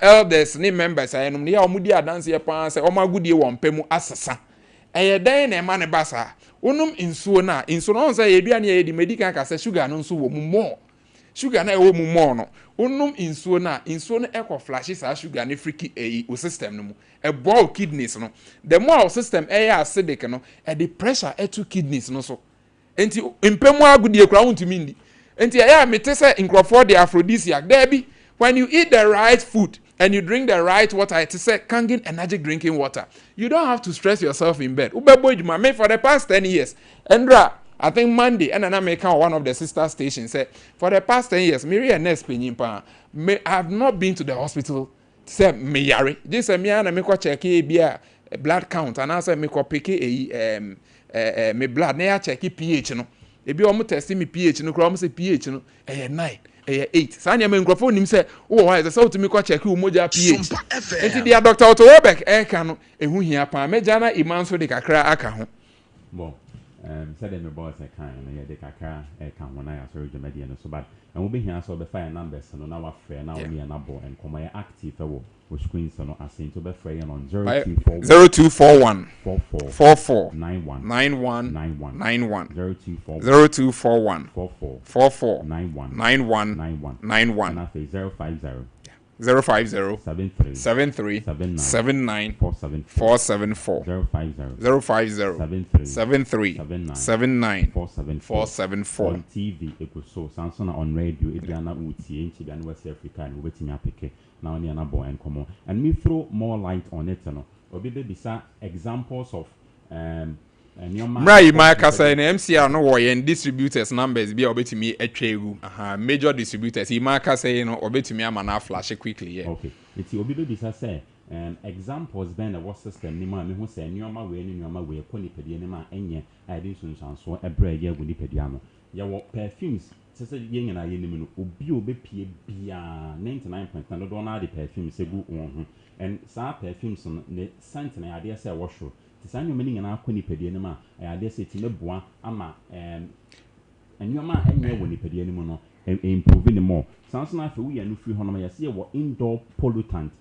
elders ni members ayenum ne ya omudi adanse ye pan se omagudie won pemu asesa den na ema ne basa unum insuo na insuo no say eduane ye di medical ka say sugar no nso wo mu more sugar na e wo mu more no unum insuo no echo flashes sa sugar ne freaky o system no mu e boil kidneys no the more system acidic no the pressure to kidneys no so enti impemu agudie kura wontumi ndi enti ya mete say nkrofo the aphrodisiac there be when you eat the right food and you drink the right water, it is a Kangen energetic drinking water. You don't have to stress yourself in bed. Me for the past 10 years, Andra, I think Monday, and then I make one of the sister stations said, for the past 10 years, Mary and Ness I have not been to the hospital. Say me yari. This me and me ko check a blood count, and I say me ko pick me blood. Na check pH no. Ebi omo testing me pH no, kro omo say pH no 9. 8. Sanya me microphone nim say why the so to me ko check u moja pH. Enti dia Dr. Otto Webek ka no ehu hia pa meja na iman so de kakra aka ho. Bon, said me boss e kan na ye de kakra ka ho na ya so rejo media no so bad. And we be here so be fire numbers no na wa frɛ na we na bo en komo ye active wo screen so no asin to be frɛ on 0241 44 91 0241 44 91 and 050 73 79 474 050 79 474 on TV so Samsung on radio Ediana Uti Enchi and West Africa and waiting apike now near na boy and come and me throw more light on it no obi be examples of Mrai Marka say MCR no wo distributors numbers be obetimi atwegu major distributors he Marka say no obetimi ama na flash quickly yeah okay it's obi be say examples ben the what system ni ma me hu say nyoma we ni nyoma we ko ni pedie ni ma enye ade sunsanso ebre ye gu ni pedia no ye wo perfumes say ye nyina ye ni no obi obepie bia 99.9 do na the perfumes egu won ho and sa perfumes no ne scent na ade say wo hwo tisanyo meni nyina akɔ nipadie no ma ade say ti meboa ama enwoma enye wo nipadie no mu no improve ni more sanso na afi wo ya no free hono ma ya say wo indoor pollutant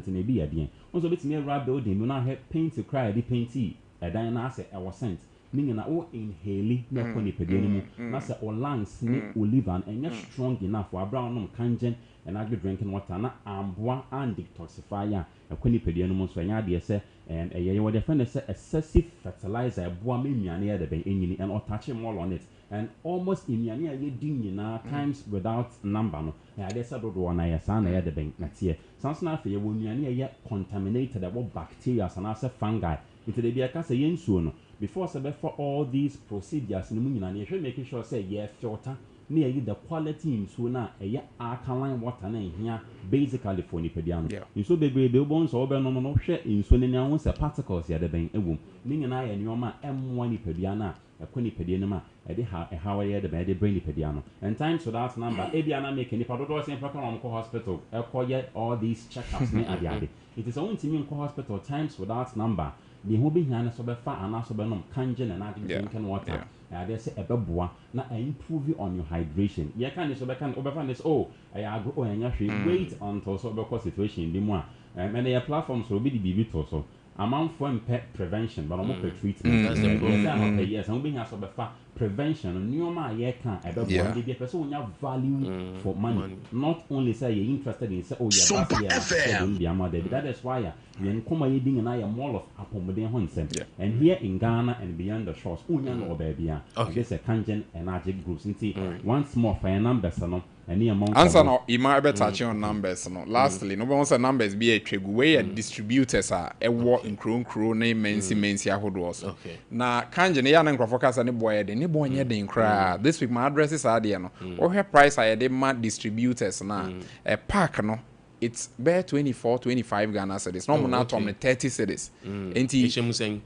na bi ya de onso betimi era building no na he paint cry di painti edan na ase e wo scent ni nyina wo inhale na akɔ nipadie no mu na say o lungs ni olive and strong enough for brown no kangen and agri drinking water na amboa and detoxify akɔ nipadie no mu so nya de say and what they find is excessive fertilizer boa me nnuane ya de ben enyini and otache more on it and almost nnuane ya din na times without number no ya de say dodo na ya sa na ya de ben na tie sans na afi ye wo nnuane ya contaminated about bacteria and as fungi into the bia ka say yensuo no before say for all these procedures no mu nyina na ye making sure say ye filter na ye the quality nsuo na ye alkaline water na ehia basically for nipadia no nsuo bebrebe obon so obe no no hwe nsuo ne nyawo se particles ya de ben ewom ni nyina ye nioma emwa nipadia na ekɔ nipadia no ma e de ha ye de ben de brain nipadia no and time so that number e bia na make nipa dodo se mfa kan ko hospital ekɔ ye all these checkups ne ade it is only to ko hospital times without number the ho be hiane so be fa ana so be nom kange na drinking water they say ebeboa na improve on your hydration ye kan so be kan obefa this I agro enya hwe wait until so be cause situation bi mu a and your platform so be the bibi to so amount for prevention but almost treatment yes and we have so be fa prevention nyoma ye kan ebeboa dey be person onya value for money not only say you interested in say that is why yen koma ye ding na ya mall of apomodern honsem and here in Ghana and beyond the shores unya no obabia this a kangen energetic groups nti once more for your numbers no any amount answer no ima ebe touch on numbers no lastly no be say numbers be a twegu we distributors are ewo nkro na mensi ahodo so na kangen ya na nkrofo kasa ne boy de ne boy nye den kra this week my addresses are there no o he price I dey ma distributors na a pack no it's bare 24-25 Ghana cedis. No more from the 30 cedis. Enti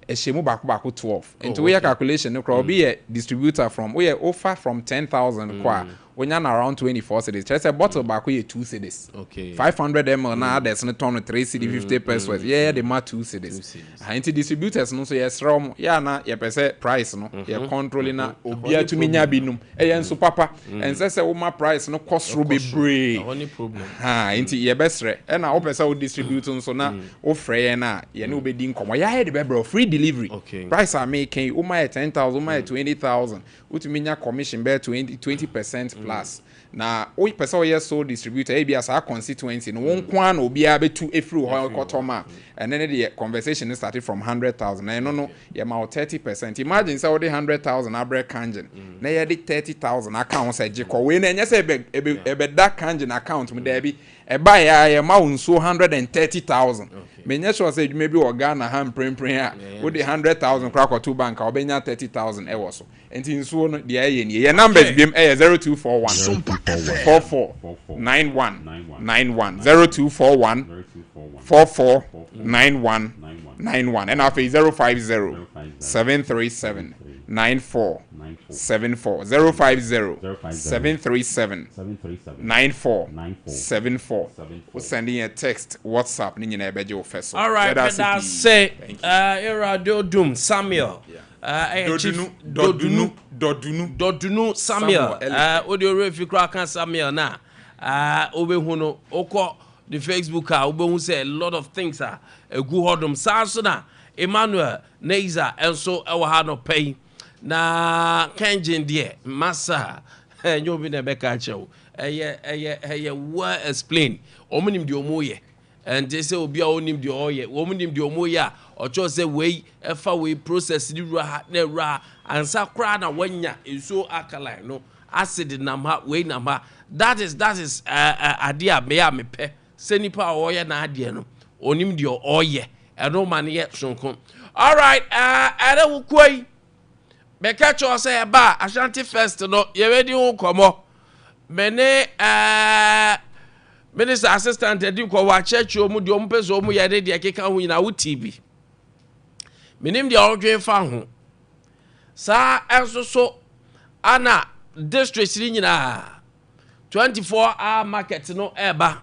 eshemu baku 12. Into we calculation no crowd be a distributor from we offer from 10,000 kwa when you're around 24 cedis. Just a bottle back with 2 cedis. Okay. 500 ml now there's no ton 3 cedi 50 pesos. Yeah, the ma 2 cedis. Into distributors no so yes rom yeah na ye pese price no ye controlling na obia to minya binum. So papa and say my price no cost ro be brave. Only problem. Ha into ye best re and na opesa wo distribute so na o frey na ye no be din komo. Yeah the be free delivery. Okay. Price are making o my 10,000 o my 20,000. Utuminya commission be 20% plus. Na o pesa o yes so distributor e bia sa constituency no won kwa na obi a betu efru ho kotoma and then the conversation started from 100,000 na no ye ma 30%. Imagine say o de 100,000 abre kanjen na ye de 30,000 account say jiko we na nya say ebe that kanjen account mu da bi e ba ya ye ma unso 130,000 me nya sure say maybe o Ghana ham prempren a wo de 100,000 kra ko to bank a obenya 30,000 e wo so enti nso no de ye ni ye numbers biem e 0241 44 91 91 0241 44 91 91 and after 050 737 94 74 050 737 94 74 we're sending a text WhatsApp ni nyina ebeje wo feso. All right, that's say era Dodum Samuel Dodunu Samuel audio refi kra kan Samuel na obehu no okọ the Facebook obehu say a lot of things egu hodum sanso na Emmanuel Neiza enso ewo ha no pay na Kenjin de massa enyo bi na beka chew eye well explain omunim de omoye and they say obi a onim de oye omunim de omoye a ocho say we efa we process di ra na ra ansa kra na wanya enso alkaline no acid na ma we na ma that is ade a me ya mepe se nipa oye na ade no onim de oye eno man ye sonko. All right, ade wukoi beka cho say ba Ashanti Fest no ye ready ho komo mene Minister Assistant Edi ko wa church o mu de o mu pese o mu ye de keka ho nyina wo TV minim de odwen fa ho sa enso so ana district ni nyina 24-hour market no eba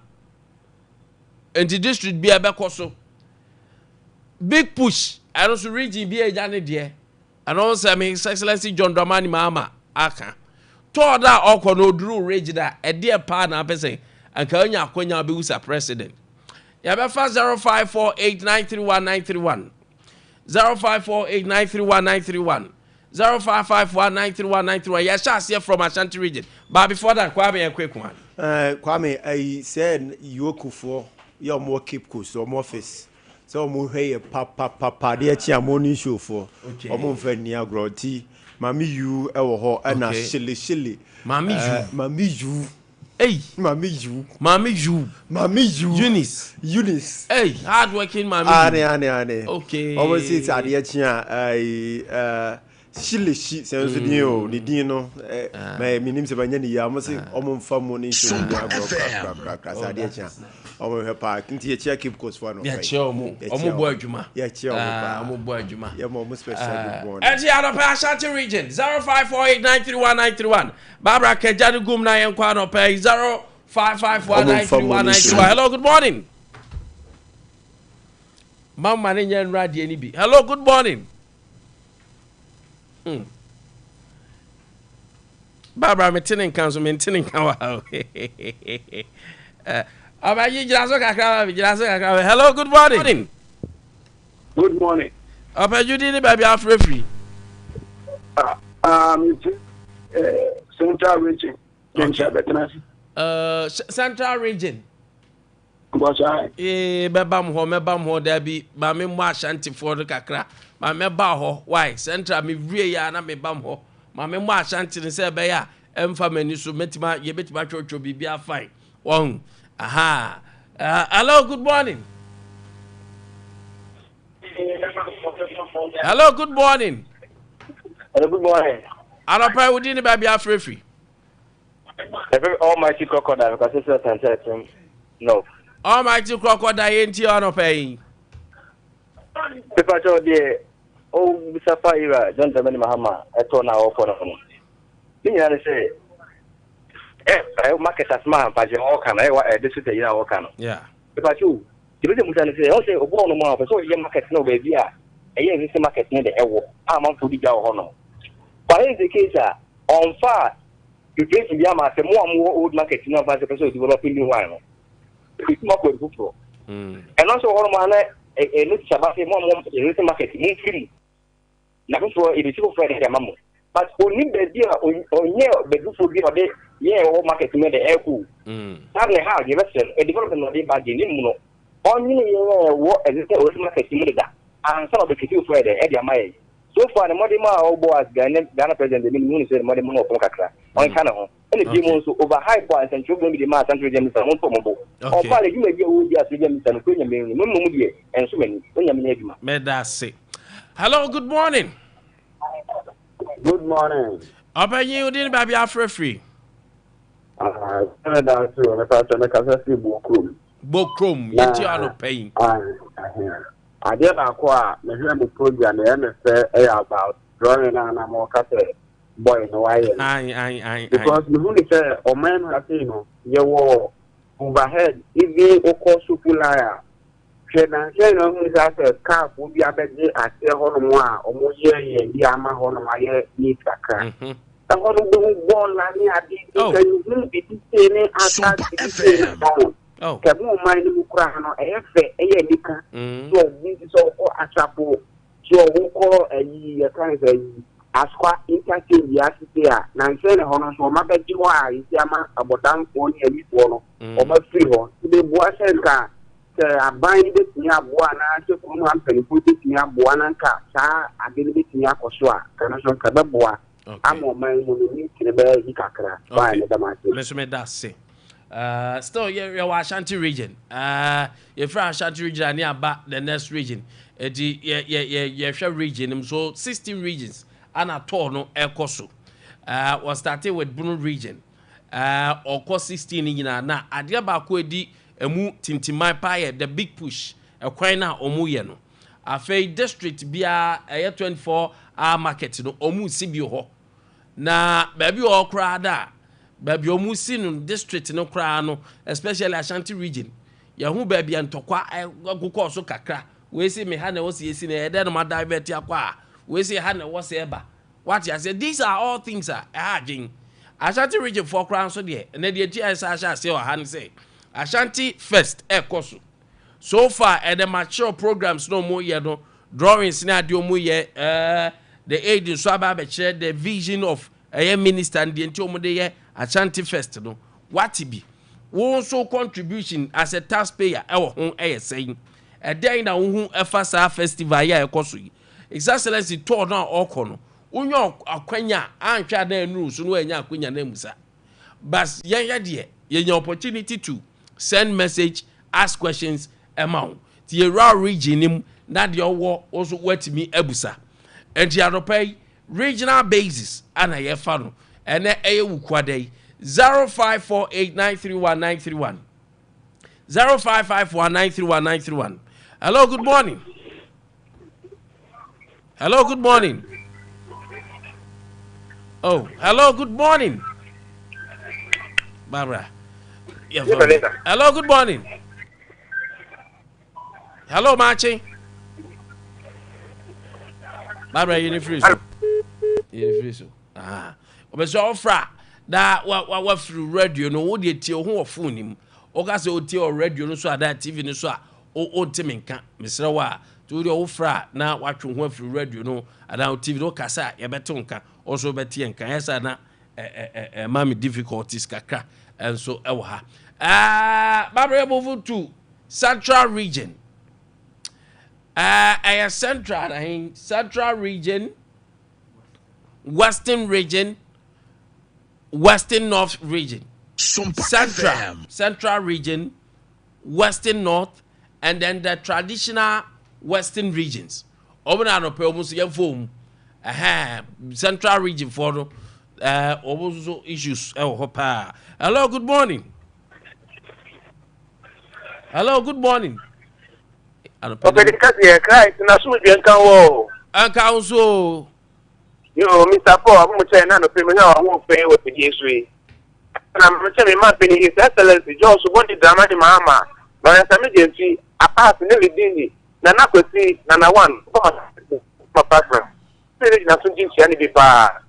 enti district bi ebe koso big push and so region bi eja ne de and also me excellency John Dramani Mahama aka to da okọ no duru region da e de pa na pese anka anya akonya be usa president ya be fa 0548931931 0548931931 0551931931 ya shas here from Ashanti region but before that Kwame a quick one Kwame I said Yokufo your more keep cool so more office so mo hwe papa de achi amoni show for omo mfa ni agroti mami you e wo ho na shele mami you hey mami you Eunice hey hard working mami ane okay always say ade achi shile senso ni o ni din no me minim se banya ni ya mo se omo mfa mo ni show ni agroti ade achi omo he park nti ye check keep course for no ya che omo bo adwuma ya che omo bo adwuma ya mo special good morning enti Anopa Ashanti region 0548931931 Barbara Kejadu gum na yen kwa no pay 0551931931 hello good morning mama ne nyen radio ni bi hello good morning Barbara metinin kan so mentinin kan wa Abayi jiraso kakra. Hello, good morning. Good morning. Judi ni baby afrefri. Central region. Central region. Bosai. Mebam ho dabi ba me mo Ashanti for kakra. Ma meba ho. Why? Central me wie ya na mebam ho. Ma me mo Ashanti ne se be ya emfa mani so metima ye betima twotwo bibia fine. Won. Aha. Hello, good morning. Hello, good morning. Hello, good morning. Anopa within the baby afrefri. Almighty crocodile because it's a sentence. No. Almighty crocodile ain't you Anopa. People told the Mr. Fire, John Dramani Mahama, I told now for them. You say market as man, but you all can, this is the all can. Yeah. Because you say, okay, Obo no more, so you market no baby. A year is the market near the Ewo. I'm on to the Honor. But in the case, on far, you take the Yama, the more old market, you know, as a person developing new one. It's more good. And also, all man, a little Sabbath, one in market, in free. Nothing for it is so fair, Mamma. But only the dear on year, the good for the year or market made the air cool. Suddenly, how you listen, a development of the bargain, only what as it was market that. And some of the people for the Eddie May. So far, the Modima or Boas, Ghana President, the Minister, Modimo Pocacra, on Canada, and the demons over high points and children with the mass and regions and Montomo. Or probably you may be with us regions and Queen and so many. May that say. Hello, good morning. Good morning. How you didn't baby after free? Canada too, and I see Bokrum. Bokrum, yet you are not paying. I did acquire the program, the MFA about drawing and I'm more cafe. Boy, no, I. Because the only say, or man, Latino, you were overhead, if you occur supplier. Who is at a car will be a bed at the Honomoa or more year, Yama Honomaya, needs a car. The Honomo born Lani at the Sompa 93.1Fm. Oh, Kamu mind Mukrano, a Nika, so this is all a chapel. So who call a kind of Asqua interchange Yasia, Nansen Honor, so Mabajua is Yama about down for a one or my free horse. The Boasenka. I bind it near Buana, so from one penny put it near Buananka, I didn't be near Kosua, Canation Kababua. I'm on my money in a bear Hikakra. Let's make that say. Still, you're Ashanti region. You're from Ashanti region near back the next region. Yeah, region. So 16 regions. And a torno air coso. Was started with Bruno region. Or cost 16 in now. Adiaba Kwedi. Emu tintimai paye the big push ekwan na omu ye no afei district bia 24-hour market no omu si bi ho na baby o kra da baby omu si no district no kra no especially Ashanti region ya hu baby antokwa agukọ so kakra we say me ha na wo si esi na ede no ma divert akwa we say ha na wo se eba what I say these are all things agin Ashanti region for kra so de na de ti asa say o ha ne say Ashanti first ekoso so far and the mature programs no more ye no drawings na de omo ye the aid in so aba share the vision of a minister and the enti de ye Ashanti first no what be won so contribution as a taxpayer e wo ho e saying e den na wo hu efasa festival ya ekoso yi His Excellency told na okọ no unyo akwanya antwa na enu so no anya akwanya na musa but yen de ye opportunity to send message, ask questions, amount. The raw region, not your war, also wet me ebusa. And the pay regional basis, and I have found. And then a quade 0548931931. 0551931931. Hello, good morning. Hello, good morning. Oh, hello, good morning. Barbara. Yeah, hello, good morning. Hello, Machi. Barbara, you free so. You free so. But so fra that what through radio no wo de tie ho phone him. O ka se o tie o radio no so ada TV no so o timinka. Mesra wa to de o fra na watwe ho through radio no ada o TV no kasa ye beto nka. Also betie nka. Yesa na mami difficulties kakra. And so ewa Barbara move to Central region. Central region, Western region, Western North region. Central region, Western North, and then the traditional Western regions. Obana no pe almost yem form. Central region for also issues. Hello, good morning. Hello, good morning. Okay, the cat here cries and I should be uncle. Uncle, so you, Mr. Paul, I'm going to say, no, I won't pay with the history. I'm telling my penny His Excellency George Subondi Dramani Mahama. But as an agency, a pass nearly dingy. Nana could see Nana one. My partner. Say nothing to any before.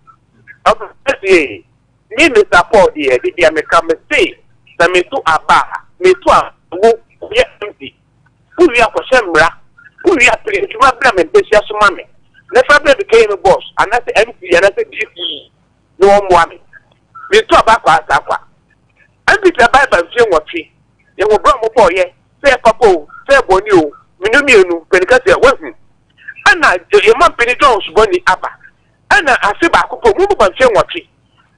Me, Mr. Paul, dear, did you make a mistake? The me to a bar, me to a empty. Who we are for Shembra? Who we are playing to my blame and Pesha Sumami. The family became a boss, and that's the empty, and that's the GP. No one. Me to a back as Aqua. And with the Bible, Jim Watchy. They will bring more for ye. Fair Papo, fair Bonio, Minumino, Pencasia, wasn't. And I, your man Penny Jones, Bonnie Abba. And I see back up, move on Jim Watchy.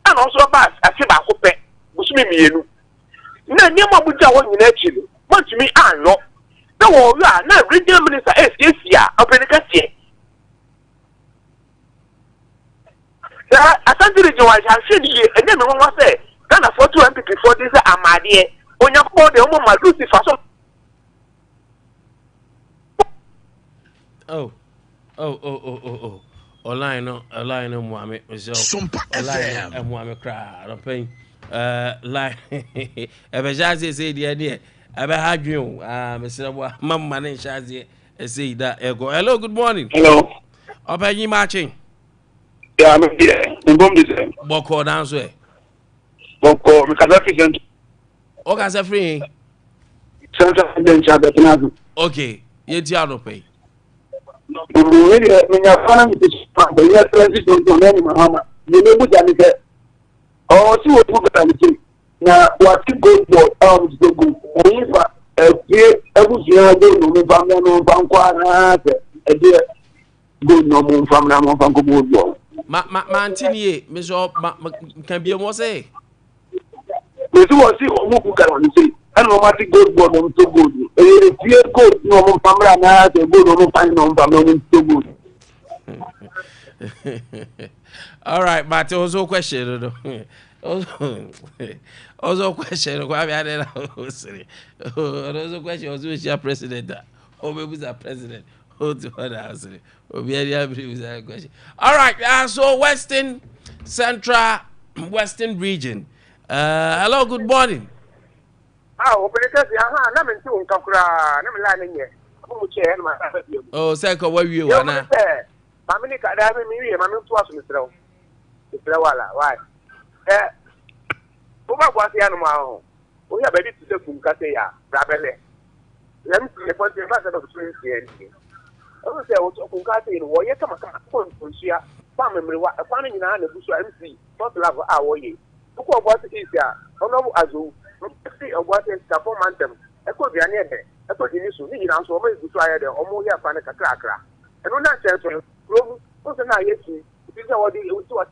And also a bass, I see back up, which me. No, near my Buddha one in actually. What to me, I know. No, you are not regional minister, yes, yeah, of Pencasia. I can't do it, I said, and then one was say, can afford to empty before this Amadia. On your board, the woman, my Lucifer. Oh. Online, Muhammad, Sompa FM, and Muhammad cry. I don't pay. Like, ever Shazzy say the idea. Ever had you, Mr. Mamma and Shazzy, say that. Hello, good morning. Hello. Up at you marching. Yeah, I'm here. Boko dance way. Boko, because I present. Okay, free. Okay, you don't pay. Oh, see what you can say. Now, what you go for? The good. No Mantini, Miss can be more say. Miss was see who can say. I know what it goes for them so good. If you go, no family, and I say, go no find no family so good. All right, but also question. Also question. Why we had also question. Also, is your president? Or maybe the president? Who to what house? Or be any question. All right. So Western, Central, Western region. Hello. Good morning. Oh, say where you are now. Why? Was the animal? We are ready to say Kumkatea, Rabele. Let me see the point of Swing. I will say, Kumkate in Warrior Kamaka, family, a family in an MC, not love our way. Who was easier? Honorable Azu, see of what is Tapomantem. I could be an end. I could be so need answer always to try the Omoya Panica Cracker. And on that chance, what's an eye? This is what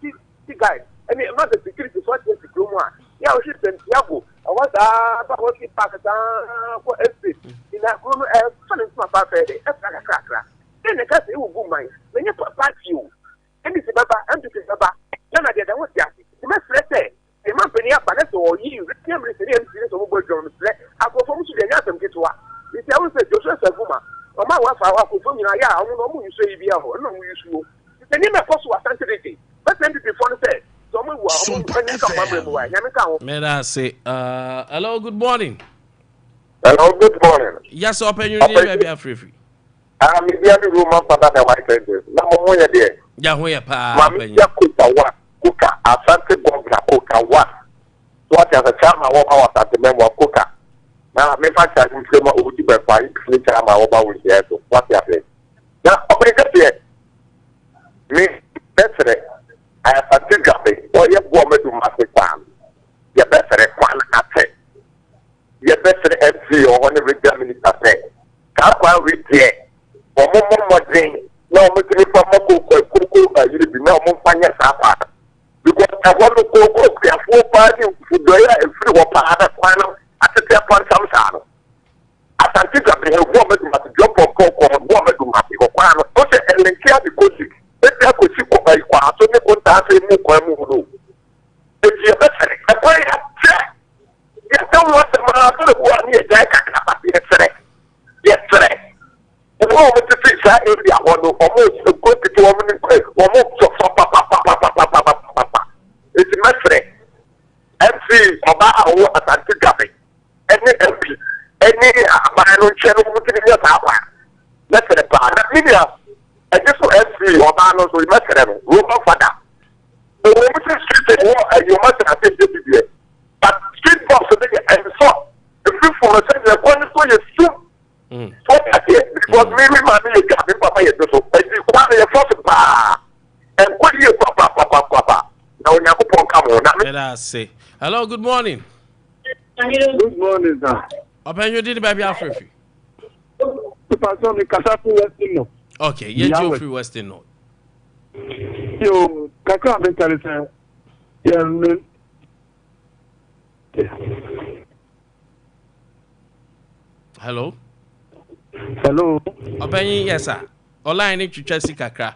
the guy. I mean, not the security for the Gruma. Yeah, she sent Yago. I was working Pakistan for estate. In that room, funny my papa, a cracker. Then the cat will go mine. Then you put back you. And it's Baba, and it's Baba. Then I did what Yaki. The man said, the man penny up, and that's all you. Remember, the serious over John. I go from to the Yatham get to us. If I was a Joseph Saguma, or my wife, I will from you. I don't know you say, no, you should. The name of Possible Sanity. But then before the may I say, hello, good morning. Hello, good morning. Yes, open your name, be free. I'm in the room of the white ladies. Number 1 there. Yahweh, Mamma Kuka, Asante Governor Kuka, what? What as a child, I walk out at the member of Kuka. Now, me fact, I can say, what would you be fine? Please, I'm over with the answer. What you have now, open it. Me, that's it. I have a good job. Or you want me to master farm. You better one at it. You better MC or one regular minister say. Can't one read here. For more drink. No, Mr. Pamako, you be no more fine as apart. Because I want to go cook their 4 party to do it and free water at final at the Japan Samsano. I can think of the woman to have jump on coke or woman to have the Okano. Okay, and then care the coaching. Let me go see what I want. So they put that in the if you're better, I play a check. You don't want the man to go near Jack. Yes, sir. The moment to fix that area, almost a good to woman, almost it's a mystery. MC of share no mo ti ya ta kwa na tere pa na media e just so every oba no so ma tere no wo ba fada o mo ti street wo ayo ma tere ate de but street box so dey and so if you for say the one so you so that because me ma me ga me papa ye so e di kwa na ye force pa and what you papa na onya ko pon ka mo na me. Let us say hello, good morning. Good morning, sir. Open your did baby Afrifi. Pastor me kasafu Western no. Okay, you do free Western no. Yo, kaka be tell say hello. Hello. Open yes sir. Online ni twetwa si kakra.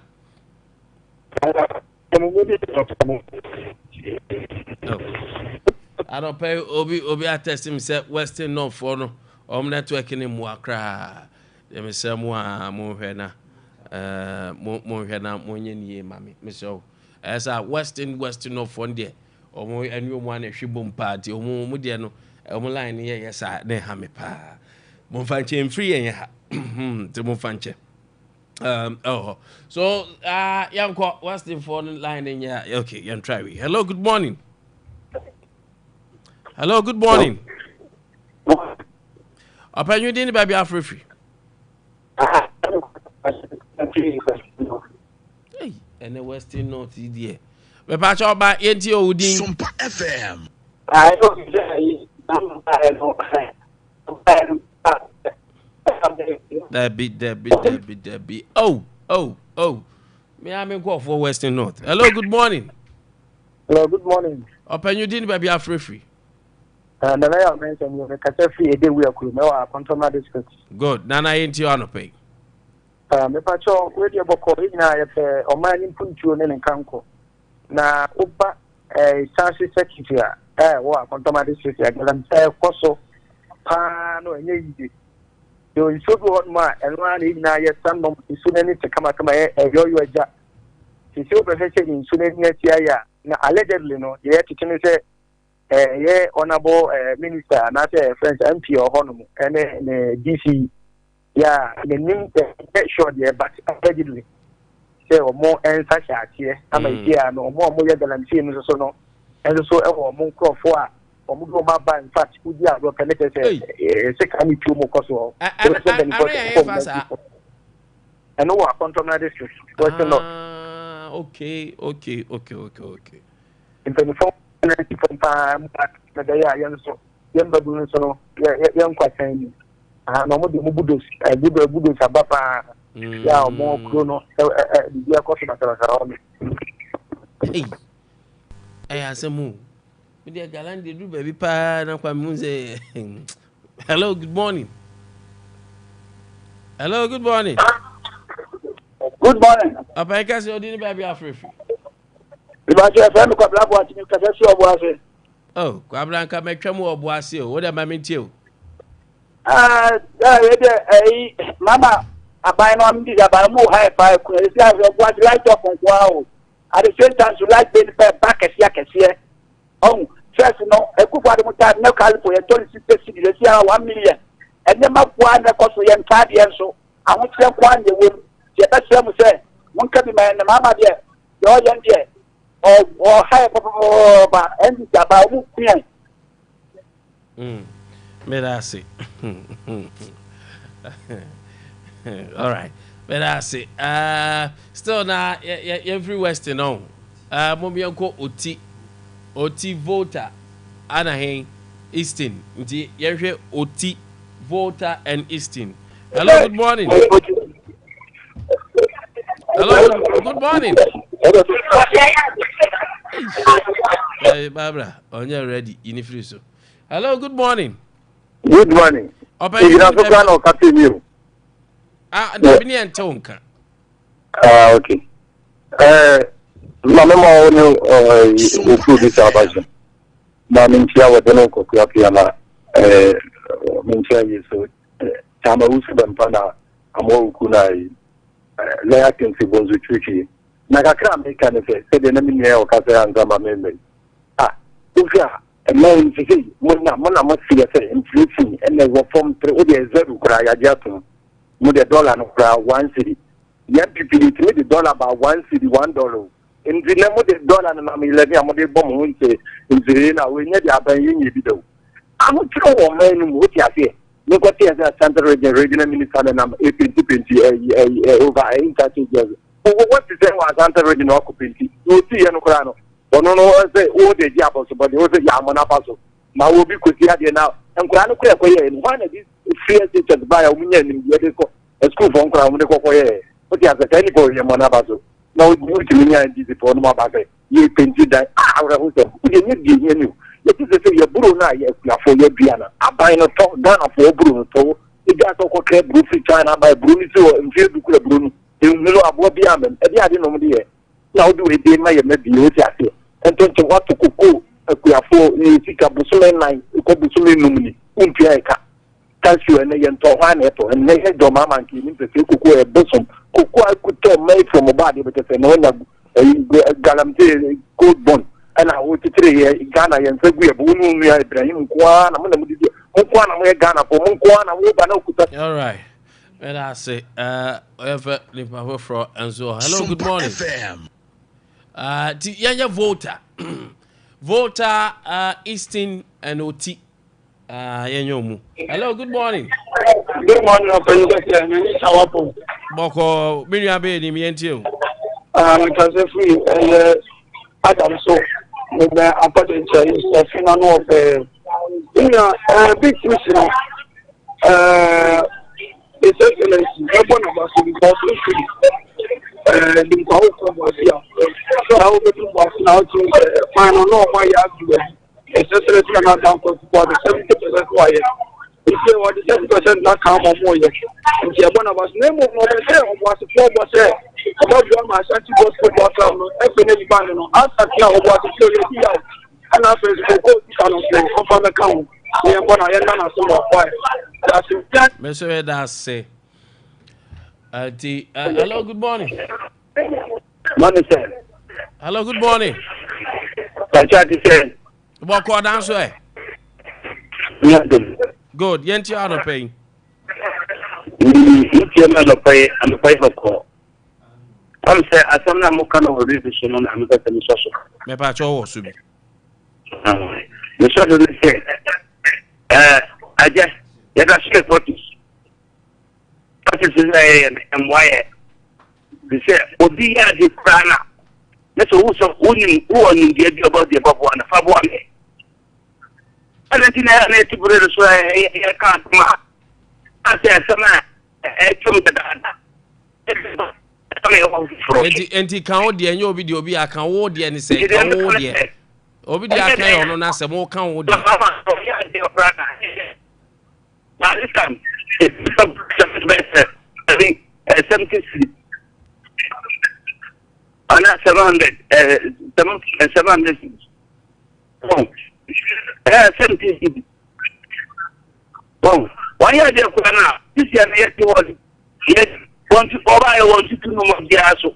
I don't pay obi attest him say Western North for no network ni mu akra. Dem say mu a mo hwe na mo hwe na mo nye nie mami. Me so esa Western North for there. Omo enu mu an hwebom party omo mu de no omo line ni yes a na ha me pa. Mo fanche free en ha. Te mo fanche. So yanko what's the phone line in here? Okay, you can try we. Hello, good morning. Hello, good morning. Open you didn't baby Afrifi. Hey, and the Western North there. We patch up by NTO Udin. Sompa FM. I don't That be. Oh. Me I go for Western North. Hello, good morning. Hello, good morning. Open you didn't baby Afrifi. And then I mentioned you can free a day we are cool. No, I control district. Good. Nana ain't you on a pay. Me pacho radio boko ina yepe omani punchu ne nkanko. Na uba chances secretary wa control district ya galam koso pa no enye yidi. Yo isubu hotma enwa ni na ye sannom isuneni te kama yoyo aja. Sisi obefeche ni isuneni atia ya na allegedly no ye tikini se ye honorable minister na say French MP or honum and DC yeah the name sure there but allegedly say or more answer here am here no more ye guarantee no so and so e wo mo nkro fo a o mo do ma ba in fact we dia go connect say say can you two mo koso and no wa control district question no okay in 24 from na da ya yanso yamba bunu so no yan kwasan no mo de mo budos budos abapa ya mo kro no dia ko so batara kara o asemu me dia galan de du baby pa na kwa mu say hello, good morning. Good morning. Apa e ka se odi ni baby Afrifi. Ibaje FM ko blabo ati ni ka se si obo ase. Oh, Kwabra nka metwa mu obo ase o. Wo da ma mentie o. Mama abai no am di abai mu high five ko e si ase obo ase light up on kwa o. At the same time, you like being back as here. Oh, first, no, a good part of time, no call for a 26 city, 1 million. And then my one that cost you 5 years so. I want to one you will. That's what I'm saying. One can be man, the mama there, your young dear, or high papa, and about Merasi. All right. Merasi. Still now, every Western on. Mobianko Oti voter. Anaheim Easton. Nti yehwe Oti voter and Easton. Hello, good morning. Hello, good morning. Hey, Barbara, on you ready? Inifriso. Hello, good morning. Good morning. Okay. Okay. Mama mo no ufu di sabajo. Na mintia wadeno ko kwa na mintia yeso. Chama usu bampana amo ukuna la yakensi bonzu chuchi. Na kakra America ne se de na minye o kasa anga mameme. Ufia man say mona see inflation and the form 3 o dey zero kra ya jato mo the dollar no kra 1 cedi ya people to the dollar about 1 cedi $1 in the name of the dollar na me le am dey bomb ho nse nzire na we nya di aban yin bi do am tro wo man no mo ti ase no go ti as Central Regional Minister na 2020 over interchange what is there was Central Regional occupancy no ti no kra no ono no say o de dia boso but o say ya mo na paso na wo bi ko ti ade na nkura no kra koye no one of these free teachers buy o munya nim ye de ko school for nkura mo de ko koye o ti ase tani ko ye mo na paso na o ti munya ndi se for no ma ba ke ye penti dai awra ho se o de ni di ni ni ye ti se ye buru na ye na fo ye bia na abai no to da na fo buru no to e ga to ko kre buru fi China buy buru ni so mfie du kra buru no e no abo bia mem e dia de no mo de ye na o du e de na ye me bi o ti ase entonto watu kuku akuafo ni sika busume nine ko busume numni umpia eka kasi ene yento hwane to ene he do mama nki ni pese kuku e busum kuku akuto mai from body but say no na galamte gold bond ana wo titre ye Ghana yen segu e bu nu ya Ibrahim kwa na mo na mudi mo kwa na mo ye Ghana po mo kwa na wo ba na okuta. All right, when I say ever live for Enzo. Hello, good morning. Yanya voter Easton and OT Yanyomu. Hello, good morning. Good morning, Open. Boko Miriam Bay in Mientio. Because if we Adam so with the appointment is a final of big question. It's excellency, one of us will be free. The power was here. So I will be now to find out why you have to do it. Especially if you're not down for the 70% why. If you want the 70% not come on more yet. If you're one of us, name of what I said was the floor was there. About your my Santi was football club, every band, after now was a purely out. And after the go to play, come from the count. We are going to end on a summer fire. That's it. Mr. That's say. Hello, good morning. Morning, sir. Hello, good morning. What call down, sir? Good. Yenti are not paying. I'm pay for call. I'm saying, as I'm not more kind of revision on I'm going to miss us. Me pacho subi. The sort of say, I just, let us say what is. What is and why? They say, Odia de Prana. That's also only one in the about the above one, a one. I don't think I need to put it so I can't. I said, some I told that. Enti kan odi enye obi di obi akan wo di eni se kan wo di obi di akan ono na se mo kan wo di now this time it's some better I think 70 and 700 oh 70 oh why are they now this year was yes want to over I want to know what they are so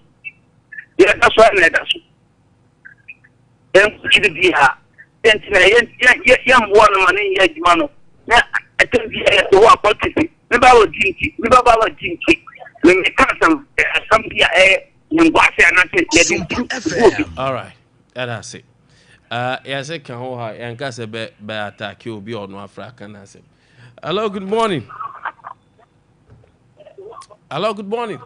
yeah that's why that's so then to be here then young one money yeah man I think the work what it never was jinky never was jinky when they come some here in all right that's it yes I can hold her and cast a bit by attack you be on one fraction I said hello good morning. Hello, good morning.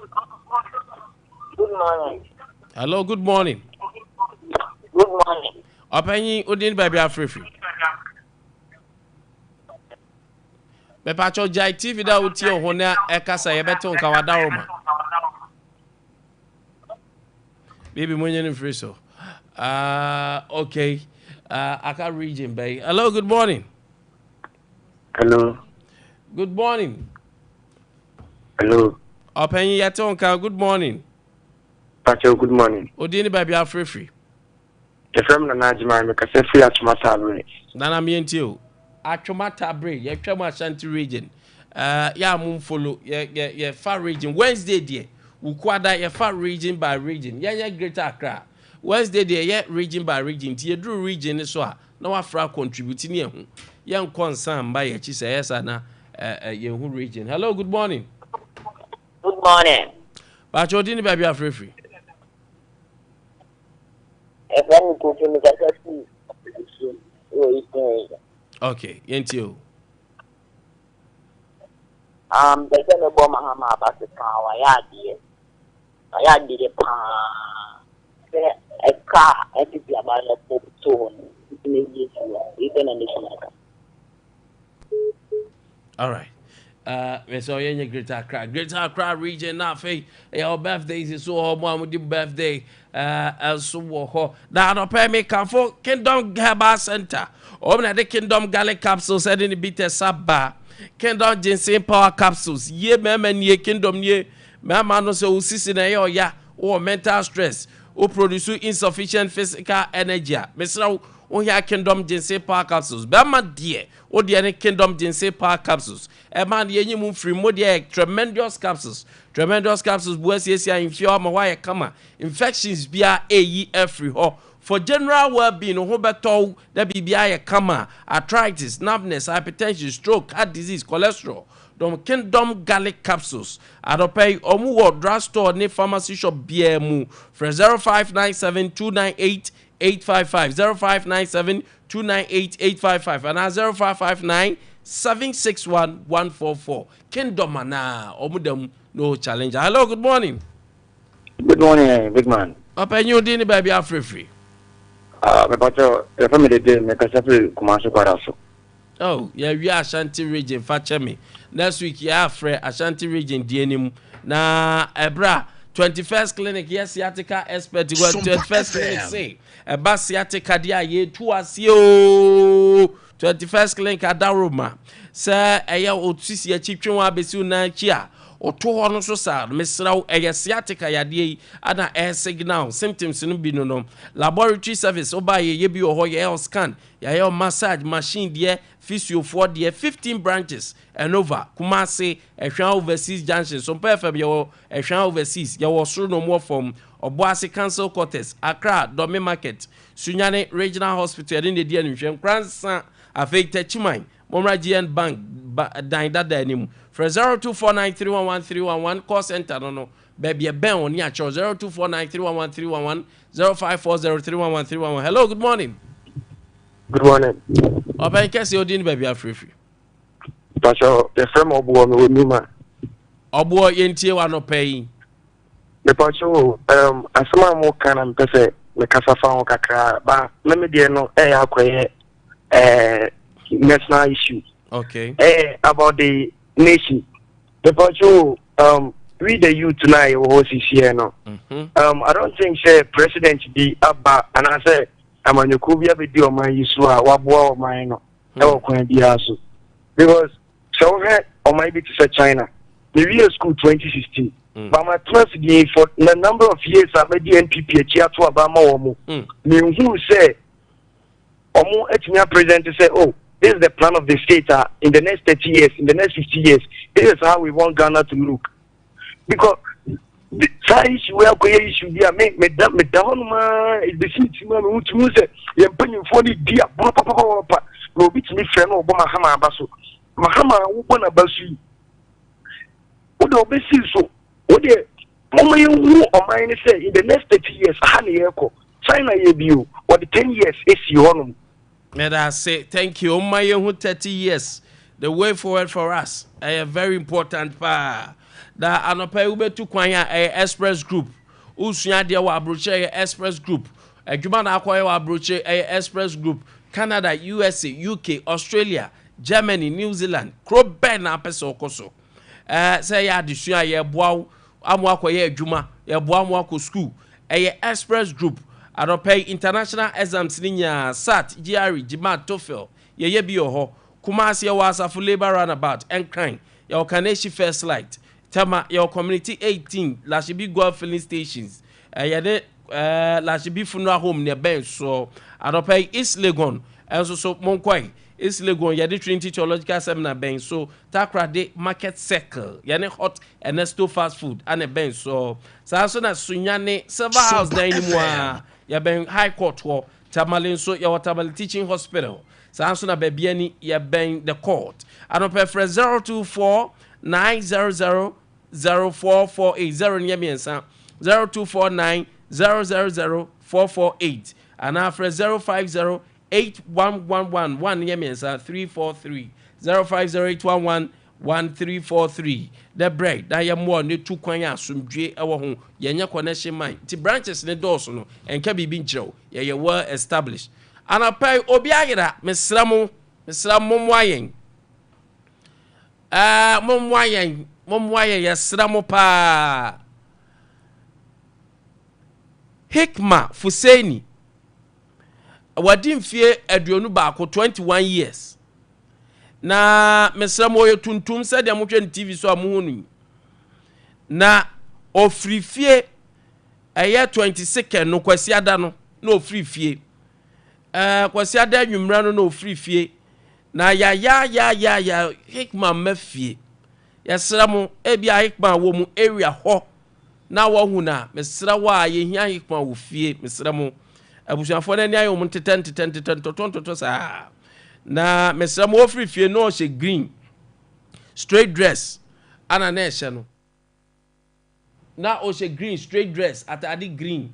Good morning. Hello, good morning. Good morning. Openyi odin baby afrefi. Me pacho jai TV da uti ho na ekasa ye beto nka wada roma. Baby monye ni free so. Okay. Aka region bay. Hello, good morning. Hello. Good morning. Hello. Openyi yatonka good morning. Pacho good morning. Odin baby afrefi. The from na najima me kase free atmata bre. Nana mienti o. Atwomata bre ye twam Ashanti region. Ya mum follow ye far region Wednesday there. Ukwada ye far region by region. Ye Greater Accra. Wednesday there ye region by region. Ti ye dru region so a na wafra contribute ni ehu yen concern ba ye chi say yes na yen region. Hello, good morning. Good morning. But you didn't be free. Okay, yentio. There's a bomb about the power. I did a car, I think about a pop tone. All right. We saw you in Greater Accra region. Now, your birthday is so home with your birthday. So, now, no pay me come for Kingdom Herbal Center. Open the Kingdom Garlic capsules, and in the bitter sabba. Kingdom Ginseng Power capsules. Ye, ma'am, and ye Kingdom ye. Ma'am, no so sissing a ya or mental stress. Who produce insufficient physical energy. Mr. O ya Kingdom Ginseng Power capsules. Bama dear. O dear Kingdom Ginseng Power capsules. A man ye move free modia tremendous capsules. Tremendous capsules boys yes ya inferior mawaya kama. Infections be a free ho. For general well-being, who better that be kama, arthritis, numbness, hypertension, stroke, heart disease, cholesterol. Dom Kingdom Garlic capsules. Adopay omu drugstore ne pharmacy shop BMU for 0597 855 0597 298 and 0559 761 144. Kingdom mana omudem no challenge. Hello, good morning. Good morning, big man. Open you dini baby free. Me pacho, the family day me kasafi kumaso kwaraso. Oh, yeah, we are Ashanti region fache me. Next week ya free Ashanti region dienim na ebra 21st clinic yes sciatica expert go 21st clinic say eba sciatica dia ye tu asio 21st clinic adaroma say eya otusi achitwe wa besi na chi a oto ho no so sa mesraw eya sciatica yade ana signal symptoms no bi no laboratory service oba ye bi ho ye scan ya massage machine there physio for there 15 branches and over Kumasi ehwan overseas junction Sompa FM ye ehwan overseas ye wo soro no more from Obuasi Council Quarters Accra Dome Market Sunyane Regional Hospital in the dia nhwem kransa afeita chiman Momra GN Bank dan dada anim for 0249311311 call center no baby e ben oni a 0249311311 0540311311. Hello, good morning. Good morning. Oba kesi odin baby free. Pacho, the frame obo me wonima. Obo yentie wa no pay. Me pacho, asema mo kana mpese me kasa fa ho kakra ba na me de no akoye national issue. Okay. About the nation. Me pacho, we the youth tonight we here no. I don't think say president be abba and I say amanyokubia be di o man yisu a waboa o man no. E wo kwan bia so. Because so or maybe to say China. The real school 2016. But my trust again for the number of years I made the NPP a chair to Obama Omo. Who say Omo Etinia president to say, oh, this is the plan of the state in the next 30 years, in the next 50 years. This is how we want Ghana to look. Because the issue where we should be me down is the city man who say you're paying for the dear papa no bit me friend Obama Hama Basso. Mahama won a basu. What do we see so? What the moment you or mine say in the next 30 years, honey echo, China you or the 10 years is your May I say thank you. My 30 years, the way forward for us, a very important part. That anope ube tu kwanya express group. Usunya dia wa abroche express group. Adwuma na akwaye wa abroche express group. Canada, USA, UK, Australia, Germany, New Zealand. Kroben na pese okoso. Say ya adesua ye boa amu akwaye adwuma, ye boa amu akọ school. Express group. Anope international exams ninya SAT, GRE, GMAT, TOEFL. Ye bi ho. Kumasi ya wasafu labor runabout and crime. Your Kaneshi first light. Tama your community 18 Lashibi Golf filling stations. Yade Lashibi funeral home near Ben so Adope East Legon and so Monkwai East Legon Yade Trinity Theological Seminar Ben so Takra de Market Circle Yane Hot and Nesto Fast Food and a Ben so Sasona Sunyane Silver House Dainimwa Ya Ben High Court War Tamale nso ya Tamale Teaching Hospital. Sanso na baby ani ya ben the court. Anope frɛ 024 900 0448 ni miensa 0249 000 448 and after 050 8111 1 ni miensa 343 050 1343 the break da ya mo ne tu kwan asomdwe ewo ho yenya connection mine ti branches ne doors no enka bibi nkyerɛw ye well established anapai obi ayira mesramo moayen moayen yesramo pa Hikma Fuseni wadimfie aduonu baako 21 years na mesramo yo tuntum said ya mutwe TV so amuhunu na ofrifie eye 22 no kwasi ada no na ofrifie kwasi ada nwumra no na ofrifie na ya Hikma mafie yesramo ebia Hikma wo mu area ho na wo hu na mesra wa ye hia Hikma wo fie mesramo abusuafo na ni ayo mu teten sa na mesramo ofrifie no she green straight dress ana na ehye no na o she green straight dress atade green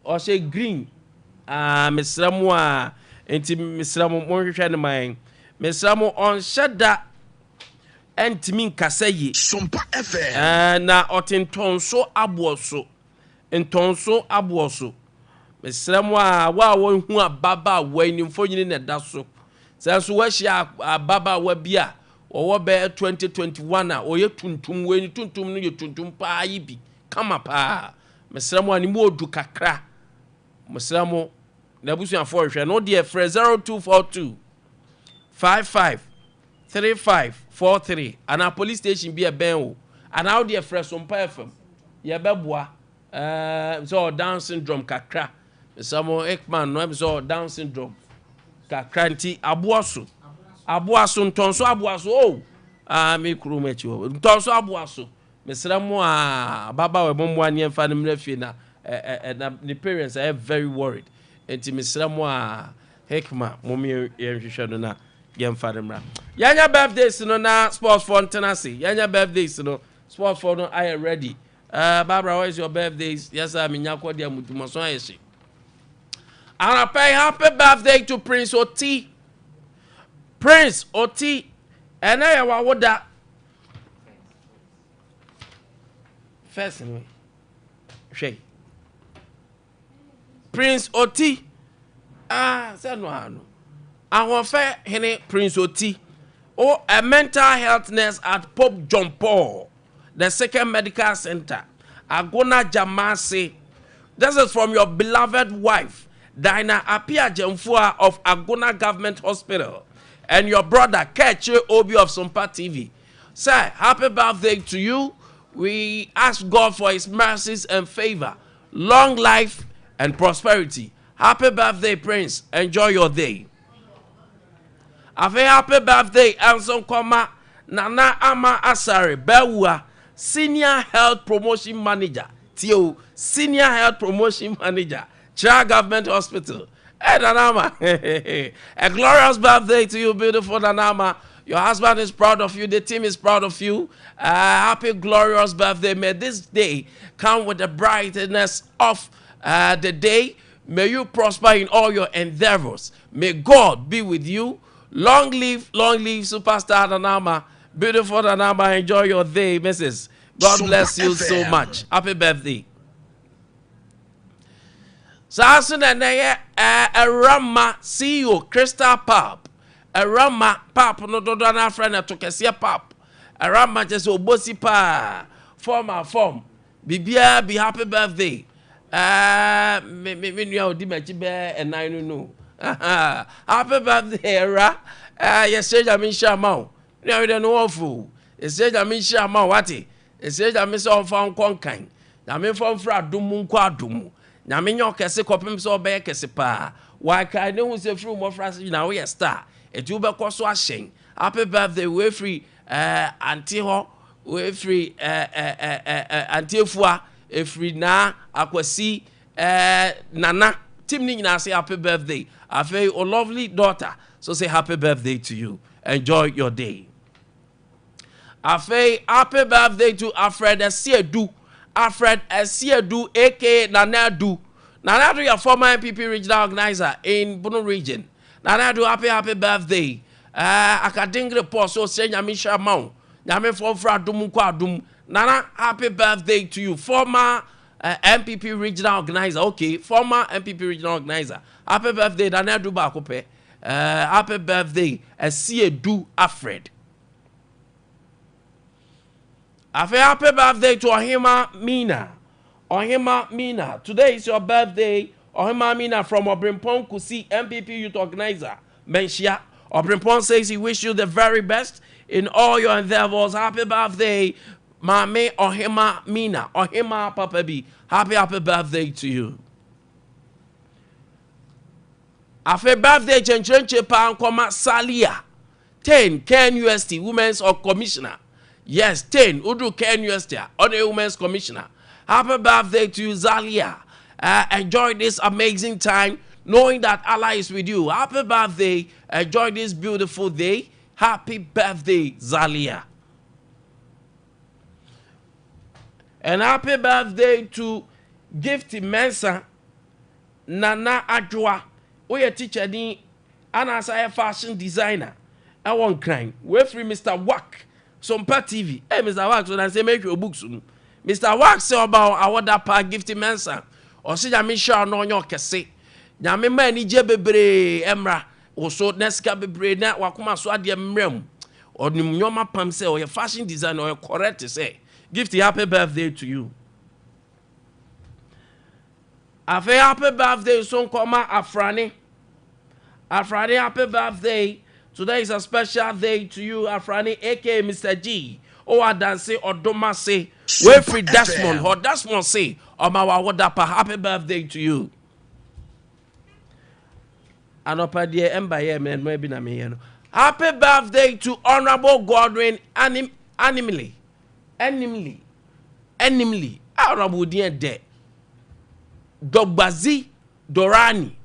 o she green mesramo enti mesramo mo hwehwe ne man mesramo on shada entimi nkasaye Sompa FM na otintonso abuoso mesramo wa hu ababa wa nimfo nyini na da so sanso wa hia ababa wa bia wo be 2021 a oye tuntum we ni tuntum no ye tuntum pa yi bi kama pa mesramo ani mo odu kakra mesramo na busuafo hwe no de 0242 55 3543 ana police station bi e ben o ana how de Sompa FM ye beboa so down syndrome kakra mesamo Ekman no so down syndrome kakra nti aboaso ntonso aboaso me kuru mechi o ntonso aboaso mesramo baba we bombo ani emfa ne mrafie na the parents are very worried enti mesramo Hekma momi yenhwehwe no na yemfa ne mra yanya birthdays no na sports for tenacity yanya birthdays no sports for no are ready Barbara, what is your birthdays? Yes, I'm in Yakwa Mutumaso. And I pay happy birthday to Prince Oti. Prince Oti. And I want that. First, anyway. Shay. Prince Oti. Say no. I want fair Henny Prince Oti. Or a mental health nurse at Pope John Paul. The second medical center, Agona Jamasi. This is from your beloved wife, Dina Apia Jemfua of Agona Government Hospital, and your brother, Keche Obi of Sompa TV. Sir, happy birthday to you. We ask God for his mercies and favor, long life and prosperity. Happy birthday, Prince. Enjoy your day. Have a happy birthday, Anson Koma, Nana Ama Asare, Bewa. Senior Health Promotion Manager, TO, Senior Health Promotion Manager, Chira Government Hospital. Hey, Danama, a glorious birthday to you, beautiful Danama. Your husband is proud of you. The team is proud of you. Happy, glorious birthday. May this day come with the brightness of the day. May you prosper in all your endeavors. May God be with you. Long live, superstar Danama. Beautiful Danama, enjoy your day, Mrs. God bless you so much. Happy birthday. Sasun and a Rama CEO, Crystal Pop. A Rama Pop, no dona friend at Tokesia Pop. A Rama just obosi pa. Form. Bibia, be happy birthday. Me you di mechi be and I know. Happy birthday, Ra. Yes, say Jamin Shamau. No, we don't know fool. It says I mean Shama Wati. It says I miss all found conking. Now me from Fra Dumu Quadumu. Now me your case copim so bear casipa. Why can I know who's a few more francis now we are star. It will be cost washing. Happy birthday, we free anti ho, we free anti fua, a free na aquasi nana team ni nyina say happy birthday. Afei o lovely daughter so say happy birthday to you. Enjoy your day. Afei happy birthday to Alfred Esiedu. Alfred Esiedu aka Nanadu. Nanadu your former MPP regional organizer in Bono region. Nanadu happy birthday. Akadingre post so say nyame shamau. Nyame for adum kwa adum. Nana happy birthday to you. Former MPP regional organizer. Okay, former MPP regional organizer. Happy birthday Nanadu Bakope. Happy birthday Esiedu Alfred. Happy birthday to Ohima Mina. Ohima Mina. Today is your birthday. Ohima Mina from Obrimpon Kusi, MPP youth organizer. Menshia. Obrimpon says he wishes you the very best in all your endeavors. Happy birthday, Mame Ohima Mina. Ohima Papa B. Happy birthday to you. Happy birthday, Chenchenche Pankoma Salia. 10 Ken UST, Women's Commissioner. Yes, 10 Udu Ken UST, on a Women's Commissioner. Happy birthday to you, Zalia. Enjoy this amazing time, knowing that Allah is with you. Happy birthday. Enjoy this beautiful day. Happy birthday, Zalia. And happy birthday to Gifty Mensa Nana Adwa. We a teacher ni a fashion designer. I want crying. We free Mr. Wack. Sompa TV. Hey, Mr. Wack, so I say make your books soon. Mr. Wack say about our dapa Gifty Mensa. Or say ya Michelle no nyo kese. Ya me man ni je bebre emra. O so neska bebre na wakuma so ade mrem. Or nim nyoma pam say or your fashion designer or correct to say. Gifty happy birthday to you. Afe happy birthday son koma Afrani. Afrani happy birthday. Today is a special day to you, Afrani, aka Mr. G. O Adanse Odoma say, Wefrey Desmond, or Desmond say, Omawa Wadapa, happy birthday to you. Anopa dear Embaye man, maybe na me. Happy birthday to Honorable Godwin Animally. Honorable dear de. Dogbazi Dorani.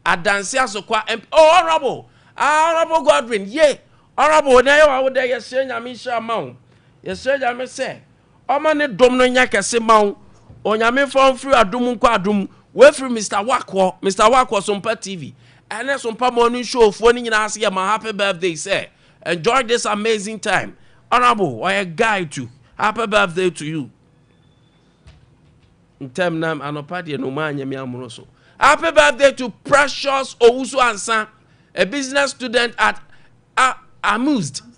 Adanse Asokwa Honorable. Honorable Godwin, yeah. Honorable, now I would say, Yamisha Mount. Yes, sir, I say. Omane Domno Yakase Mount. On Yami phone free Adum Quadum. Where from Mr. Wakwa, Sompa TV. And that's some morning show for any Nasi my happy birthday, sir. Enjoy this amazing time. Honorable, or a guide to. Happy birthday to you. In time now, Anopadi no man Yamiamoso. Happy birthday to Precious Owusu Ansa. A business student at Amsterdam.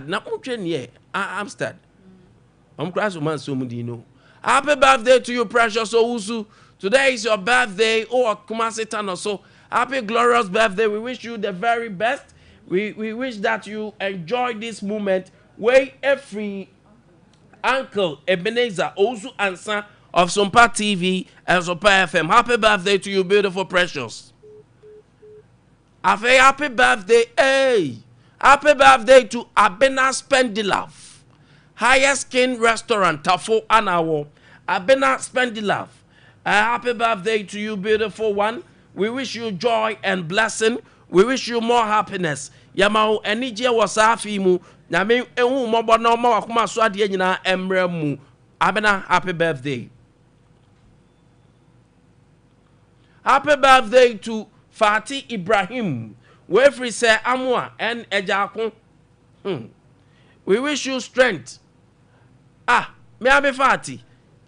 Na umchen ye Amsterdam. Crash man so mudino. Happy birthday to you, Precious Owusu. Today is your birthday. Oh, Kumasi Tano. So happy glorious birthday. We wish you the very best. We wish that you enjoy this moment. Where every Uncle Ebenezer Owusu Ansa of Sompa TV and Sompa FM. Happy birthday to you, beautiful Precious. Happy birthday, hey! Happy birthday to Abena Spendilove. Highest Skin Restaurant, Tafo Anawo. Abena Spendilove. Happy birthday to you, beautiful one. We wish you joy and blessing. We wish you more happiness. Yamao enije wasafi mu. Nyame ehu mobo na ma wakuma so ade nyina emre mu. Abena, happy birthday. Happy birthday to Fati Ibrahim, Wefri say Amwa and Ejakon. We wish you strength. Me be Fati.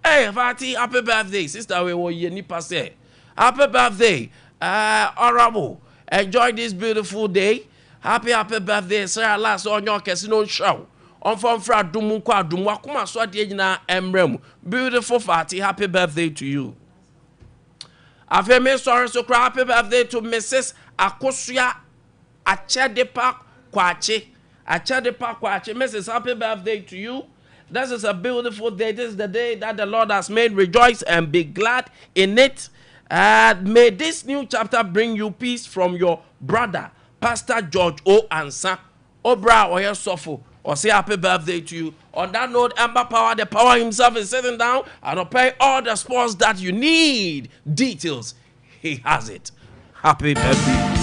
Hey, Fati, happy birthday. Sister, we will ye nipa say. Happy birthday. Honorable. Enjoy this beautiful day. Happy birthday. Say last on your casino show. On from fra dumu kwa dumu akuma so ade nyina emrem. Beautiful Fati, happy birthday to you. Afemi sorry so happy birthday to Mrs. Akosua Achedepa Kwache. Achedepa Kwache. Mrs. Happy birthday to you. This is a beautiful day. This is the day that the Lord has made. Rejoice and be glad in it. May this new chapter bring you peace from your brother, Pastor George O. Ansa. Obra or your Sofo. Or say happy birthday to you. On that note, Ember Power, the power himself is sitting down and will pay all the sports that you need. Details he has it. Happy birthday.